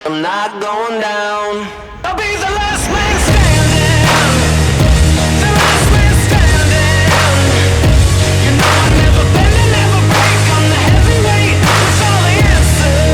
I'm not going down. I'll be the last man standing. The last man standing. You know I never bend and never break. I'm the heavyweight with all the answers.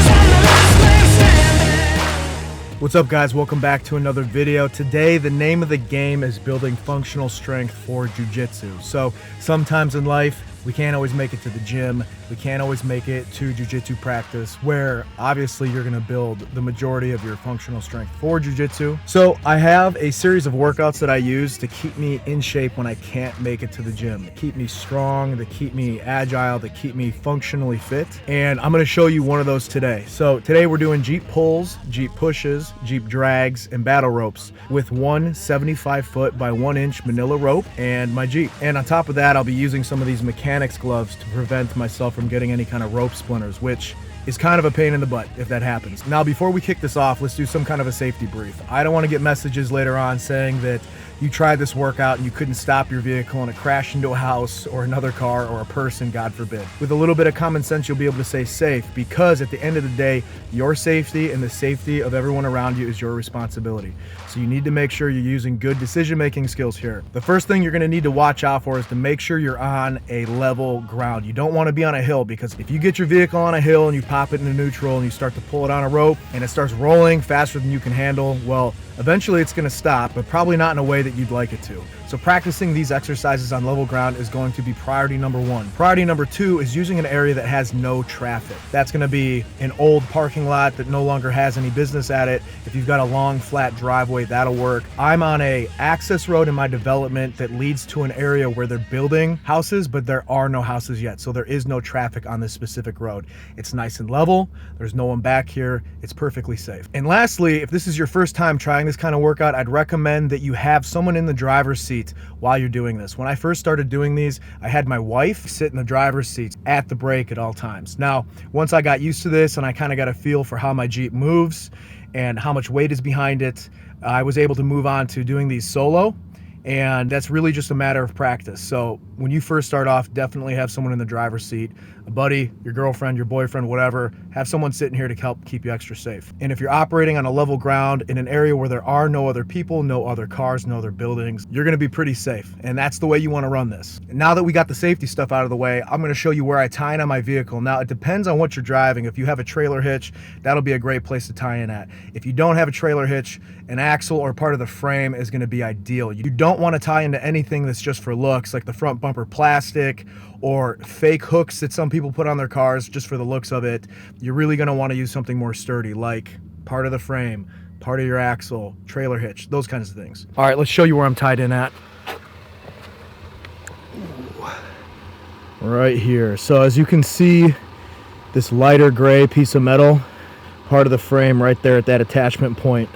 I'm the last man standing. What's up, guys? Welcome back to another video. Today, the name of the game is building functional strength for jiu-jitsu. So sometimes in life, we can't always make it to the gym. We can't always make it to jiu-jitsu practice, where obviously you're gonna build the majority of your functional strength for jiu-jitsu. So I have a series of workouts that I use to keep me in shape when I can't make it to the gym, to keep me strong, to keep me agile, to keep me functionally fit. And I'm gonna show you one of those today. So today we're doing Jeep pulls, Jeep pushes, Jeep drags, and battle ropes with one 75-foot by 1-inch manila rope and my Jeep. And on top of that, I'll be using some of these mechanics gloves to prevent myself from getting any kind of rope splinters, which is kind of a pain in the butt if that happens. Now, before we kick this off, let's do some kind of a safety brief. I don't want to get messages later on saying that you tried this workout and you couldn't stop your vehicle and it crashed into a house or another car or a person, God forbid. With a little bit of common sense, you'll be able to stay safe, because at the end of the day, your safety and the safety of everyone around you is your responsibility. So you need to make sure you're using good decision-making skills here. The first thing you're gonna need to watch out for is to make sure you're on a level ground. You don't wanna be on a hill, because if you get your vehicle on a hill and you pop it into neutral and you start to pull it on a rope and it starts rolling faster than you can handle, well, eventually it's gonna stop, but probably not in a way that you'd like it to. So practicing these exercises on level ground is going to be priority number one. Priority number two is using an area that has no traffic. That's gonna be an old parking lot that no longer has any business at it. If you've got a long, flat driveway, that'll work. I'm on a access road in my development that leads to an area where they're building houses, but there are no houses yet. So there is no traffic on this specific road. It's nice and level. There's no one back here. It's perfectly safe. And lastly, if this is your first time trying this kind of workout, I'd recommend that you have someone in the driver's seat while you're doing this. When I first started doing these, I had my wife sit in the driver's seat at the brake at all times. Now, once I got used to this and I kind of got a feel for how my Jeep moves and how much weight is behind it, I was able to move on to doing these solo. And that's really just a matter of practice. So when you first start off, definitely have someone in the driver's seat, a buddy, your girlfriend, your boyfriend, whatever. Have someone sitting here to help keep you extra safe. And if you're operating on a level ground in an area where there are no other people, no other cars, no other buildings, you're gonna be pretty safe. And that's the way you wanna run this. And now that we got the safety stuff out of the way, I'm gonna show you where I tie in on my vehicle. Now, it depends on what you're driving. If you have a trailer hitch, that'll be a great place to tie in at. If you don't have a trailer hitch, an axle or part of the frame is gonna be ideal. You don't wanna tie into anything that's just for looks, like the front bumper plastic or fake hooks that some people put on their cars just for the looks of it. You're really gonna wanna use something more sturdy, like part of the frame, part of your axle, trailer hitch, those kinds of things. All right, let's show you where I'm tied in at. Right here. So as you can see, this lighter gray piece of metal, part of the frame right there at that attachment point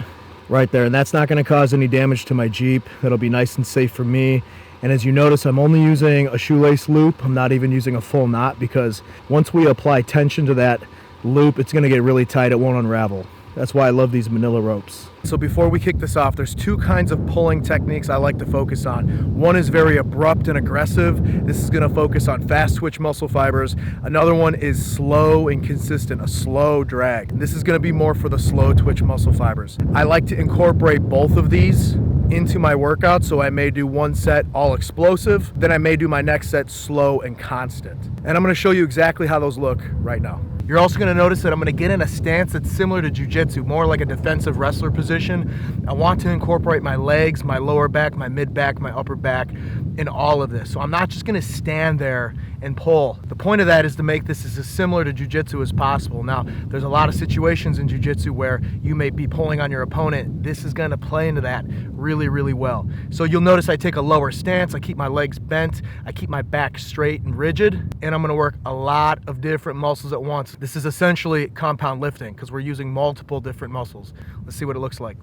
right there, and that's not going to cause any damage to my Jeep. That'll be nice and safe for me. And as you notice, I'm only using a shoelace loop. I'm not even using a full knot, because once we apply tension to that loop, it's going to get really tight. It won't unravel. That's why I love these manila ropes. So before we kick this off, there's two kinds of pulling techniques I like to focus on. One is very abrupt and aggressive. This is gonna focus on fast twitch muscle fibers. Another one is slow and consistent, a slow drag. This is gonna be more for the slow twitch muscle fibers. I like to incorporate both of these into my workout, so I may do one set all explosive, then I may do my next set slow and constant. And I'm gonna show you exactly how those look right now. You're also gonna notice that I'm gonna get in a stance that's similar to jiu-jitsu, more like a defensive wrestler position. I want to incorporate my legs, my lower back, my mid back, my upper back in all of this. So I'm not just gonna stand there and pull. The point of that is to make this as similar to jiu-jitsu as possible. Now, there's a lot of situations in jiu-jitsu where you may be pulling on your opponent. This is gonna play into that really, really well. So you'll notice I take a lower stance, I keep my legs bent, I keep my back straight and rigid, and I'm gonna work a lot of different muscles at once. This is essentially compound lifting, because we're using multiple different muscles. Let's see what it looks like.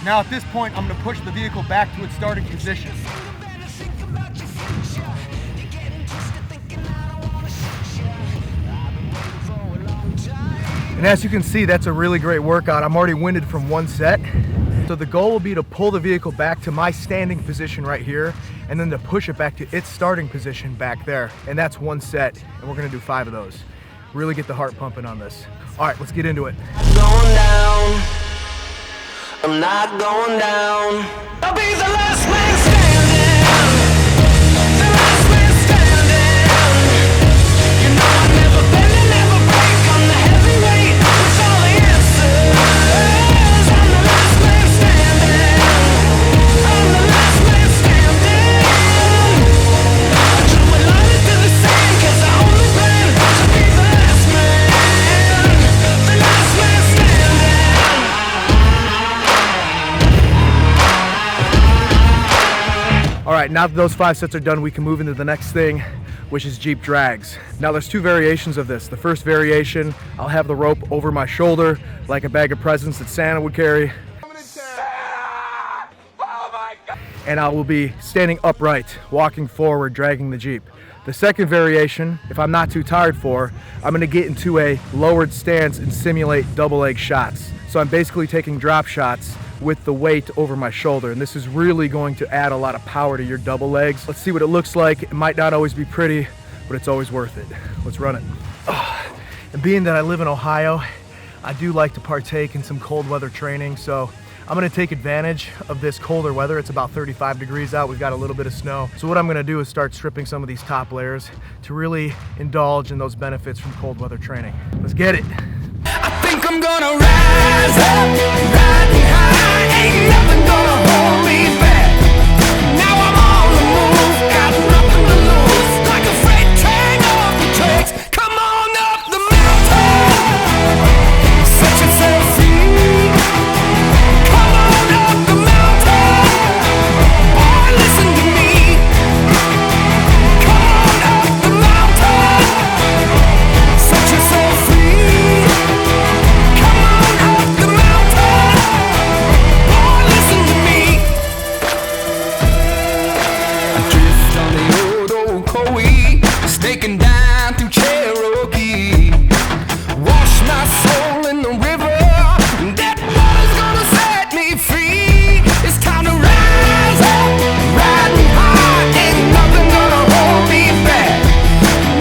Now at this point, I'm going to push the vehicle back to its starting position. And as you can see, that's a really great workout. I'm already winded from one set. So the goal will be to pull the vehicle back to my standing position right here, and then to push it back to its starting position back there. And that's one set, and we're gonna do 5 of those. Really get the heart pumping on this. All right, let's get into it. Going down. I'm not going down. I'll be the last man standing. The last man standing. You know I never bend and never break. I'm the heavyweight with all the answers. I'm the last man standing. I'm the last man standing. I drew a line into the sand 'cause I only plan to be the last man. The last man standing. All right, now that those 5 sets are done, we can move into the next thing, which is Jeep drags. Now there's 2 variations of this. The first variation, I'll have the rope over my shoulder like a bag of presents that Santa would carry. And I will be standing upright, walking forward, dragging the Jeep. The second variation, if I'm not too tired for, I'm gonna get into a lowered stance and simulate double leg shots. So I'm basically taking drop shots with the weight over my shoulder, and this is really going to add a lot of power to your double legs. Let's see what it looks like. It might not always be pretty, but it's always worth it. Let's run it. And being that I live in Ohio, I do like to partake in some cold weather training, so I'm gonna take advantage of this colder weather. It's about 35 degrees out. We've got a little bit of snow. So what I'm gonna do is start stripping some of these top layers to really indulge in those benefits from cold weather training. Let's get it. I think I'm gonna rise up, riding high, ain't nothing gonna hold me back. Now I'm on the move, got nothing to lose, like a freight train off the tracks. Come on up the mountain, set yourself free. Come on up the mountain, boy, listen to me. Come on up the mountain, set yourself free. Snaking down through Cherokee, wash my soul in the river. That water's gonna set me free. It's time to rise up, riding high, ain't nothing gonna hold me back.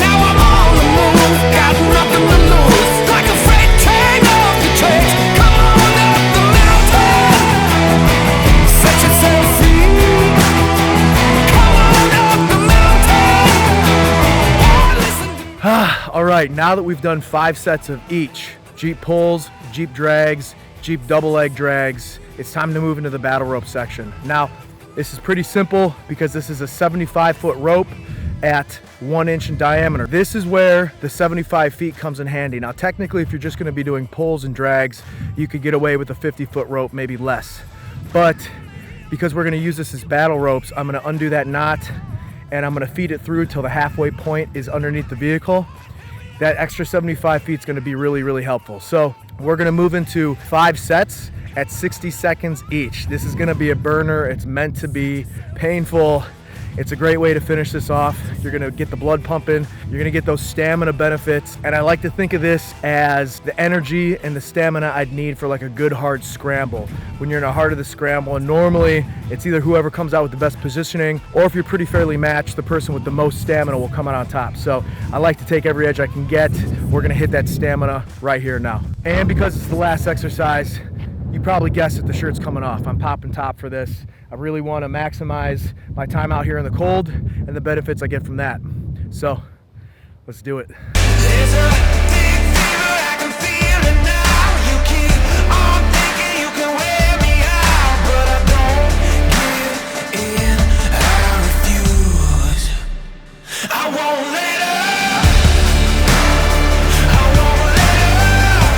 Now I'm on the move, got nothing to lose, like a freight train off the tracks. Come on up the mountain, set yourself free. Come on up the mountain. All right, now that we've done 5 sets of each, Jeep pulls, Jeep drags, Jeep double leg drags, it's time to move into the battle rope section. Now, this is pretty simple because this is a 75-foot rope at 1 inch in diameter. This is where the 75 feet comes in handy. Now, technically, if you're just gonna be doing pulls and drags, you could get away with a 50-foot rope, maybe less. But because we're gonna use this as battle ropes, I'm gonna undo that knot and I'm gonna feed it through till the halfway point is underneath the vehicle. That extra 75 feet is gonna be really, really helpful. So we're gonna move into 5 sets at 60 seconds each. This is gonna be a burner. It's meant to be painful. It's a great way to finish this off. You're gonna get the blood pumping. You're gonna get those stamina benefits. And I like to think of this as the energy and the stamina I'd need for like a good hard scramble. When you're in the heart of the scramble, and normally it's either whoever comes out with the best positioning, or if you're pretty fairly matched, the person with the most stamina will come out on top. So I like to take every edge I can get. We're gonna hit that stamina right here now. And because it's the last exercise, you probably guessed it, the shirt's coming off. I'm popping top for this. I really want to maximize my time out here in the cold and the benefits I get from that. So let's do it. There's a deep fever, I can feel it now. You keep on thinking you can wear me out, but I don't give in, I refuse. I won't let up. I won't let up.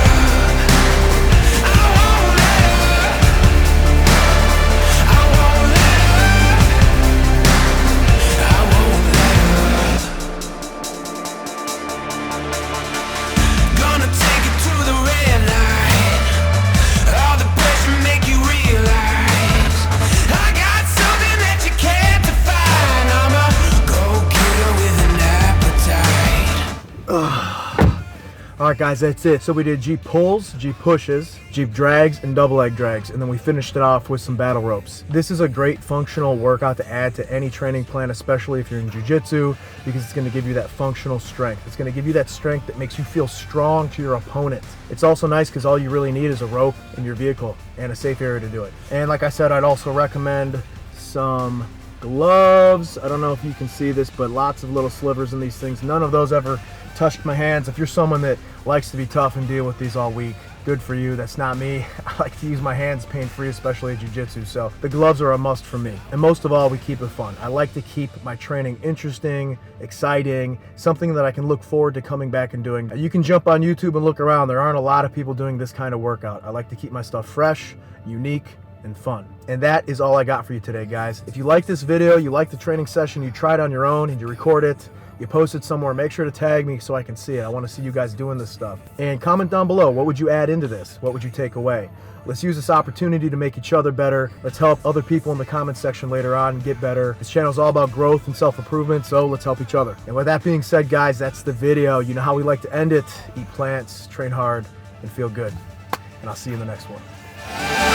I won't let up. I won't let up. I won't let up. All right, guys, that's it. So we did Jeep pulls, Jeep pushes, Jeep drags, and double leg drags, and then we finished it off with some battle ropes. This is a great functional workout to add to any training plan, especially if you're in jiu-jitsu, because it's gonna give you that functional strength. It's gonna give you that strength that makes you feel strong to your opponent. It's also nice because all you really need is a rope in your vehicle and a safe area to do it. And like I said, I'd also recommend some gloves. I don't know if you can see this, but lots of little slivers in these things. None of those ever touched my hands. If you're someone that likes to be tough and deal with these all week, good for you. That's not me. I like to use my hands pain-free, especially at jiu-jitsu, so the gloves are a must for me. And most of all, we keep it fun. I like to keep my training interesting, exciting, something that I can look forward to coming back and doing. You can jump on YouTube and look around. There aren't a lot of people doing this kind of workout. I like to keep my stuff fresh, unique, and fun. And that is all I got for you today, guys. If you like this video, you like the training session, you tried on your own and you record it, you post it somewhere, make sure to tag me so I can see it. I want to see you guys doing this stuff. And comment down below, what would you add into this? What would you take away? Let's use this opportunity to make each other better. Let's help other people in the comment section later on get better. This channel is all about growth and self-improvement, so let's help each other. And with that being said, guys, that's the video. You know how we like to end it. Eat plants, train hard, and feel good. And I'll see you in the next one.